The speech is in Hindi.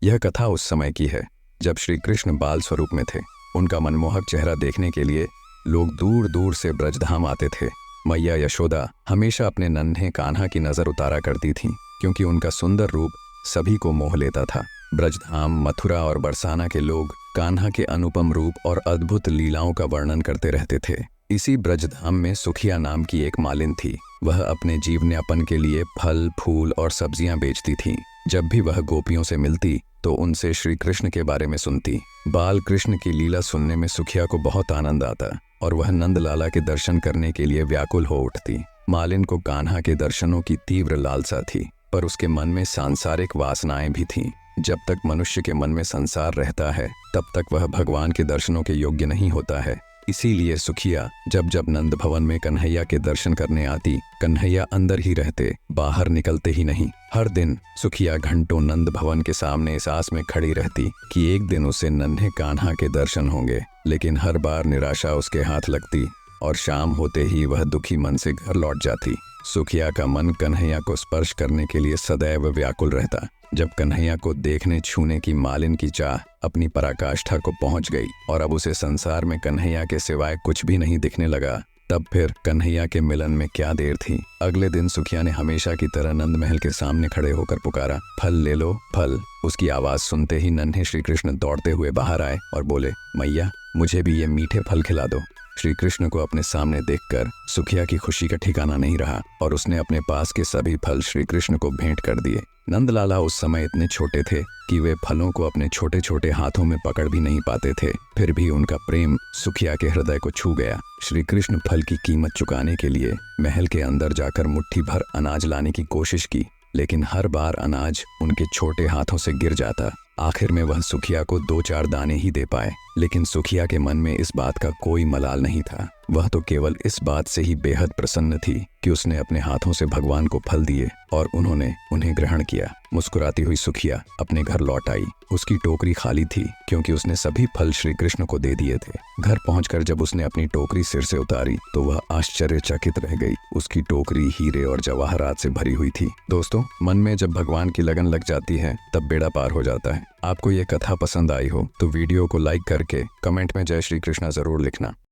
यह कथा उस समय की है जब श्री कृष्ण बाल स्वरूप में थे। उनका मनमोहक चेहरा देखने के लिए लोग दूर दूर से ब्रजधाम आते थे। मैया यशोदा हमेशा अपने नन्हे कान्हा की नज़र उतारा करती थीं, क्योंकि उनका सुंदर रूप सभी को मोह लेता था। ब्रजधाम, मथुरा और बरसाना के लोग कान्हा के अनुपम रूप और अद्भुत लीलाओं का वर्णन करते रहते थे। इसी ब्रजधाम में सुखिया नाम की एक मालिन थी। वह अपने जीवनयापन के लिए फल, फूल और सब्जियां बेचती थीं। जब भी वह गोपियों से मिलती तो उनसे श्री कृष्ण के बारे में सुनती। बाल कृष्ण की लीला सुनने में सुखिया को बहुत आनंद आता और वह नंद लाला के दर्शन करने के लिए व्याकुल हो उठती। मालिन को कान्हा के दर्शनों की तीव्र लालसा थी, पर उसके मन में सांसारिक वासनाएं भी थीं। जब तक मनुष्य के मन में संसार रहता है तब तक वह भगवान के दर्शनों के योग्य नहीं होता है। इसीलिए सुखिया जब जब नंद भवन में कन्हैया के दर्शन करने आती, कन्हैया अंदर ही रहते, बाहर निकलते ही नहीं। हर दिन सुखिया घंटों नंद भवन के सामने इस आस में खड़ी रहती कि एक दिन उसे नन्हे कान्हा के दर्शन होंगे, लेकिन हर बार निराशा उसके हाथ लगती और शाम होते ही वह दुखी मन से घर लौट जाती। सुखिया का मन कन्हैया को स्पर्श करने के लिए सदैव व्याकुल रहता। जब कन्हैया को देखने छूने की मालिन की चाह अपनी पराकाष्ठा को पहुंच गई और अब उसे संसार में कन्हैया के सिवाय कुछ भी नहीं दिखने लगा, तब फिर कन्हैया के मिलन में क्या देर थी। अगले दिन सुखिया ने हमेशा की तरह नंद महल के सामने खड़े होकर पुकारा, फल ले लो, फल। उसकी आवाज सुनते ही नन्हे श्री कृष्ण दौड़ते हुए बाहर आए और बोले, मैया मुझे भी ये मीठे फल खिला दो। श्री कृष्ण को अपने सामने देखकर सुखिया की खुशी का ठिकाना नहीं रहा और उसने अपने पास के सभी फल श्री कृष्ण को भेंट कर दिए। नंदलाला उस समय इतने छोटे थे कि वे फलों को अपने छोटे छोटे हाथों में पकड़ भी नहीं पाते थे, फिर भी उनका प्रेम सुखिया के हृदय को छू गया। श्री कृष्ण फल की कीमत चुकाने के लिए महल के अंदर जाकर मुट्ठी भर अनाज लाने की कोशिश की, लेकिन हर बार अनाज उनके छोटे हाथों से गिर जाता। आखिर में वह सुखिया को 2-4 दाने ही दे पाए, लेकिन सुखिया के मन में इस बात का कोई मलाल नहीं था। वह तो केवल इस बात से ही बेहद प्रसन्न थी कि उसने अपने हाथों से भगवान को फल दिए और उन्होंने उन्हें ग्रहण किया। मुस्कुराती हुई सुखिया अपने घर लौट आई। उसकी टोकरी खाली थी क्योंकि उसने सभी फल श्री कृष्ण को दे दिए थे। घर पहुंचकर जब उसने अपनी टोकरी सिर से उतारी तो वह आश्चर्यचकित रह गई। उसकी टोकरी हीरे और जवाहरात से भरी हुई थी। दोस्तों, मन में जब भगवान की लगन लग जाती है तब बेड़ा पार हो जाता है। आपको ये कथा पसंद आई हो तो वीडियो को लाइक करके कमेंट में जय श्री कृष्णा जरूर लिखना।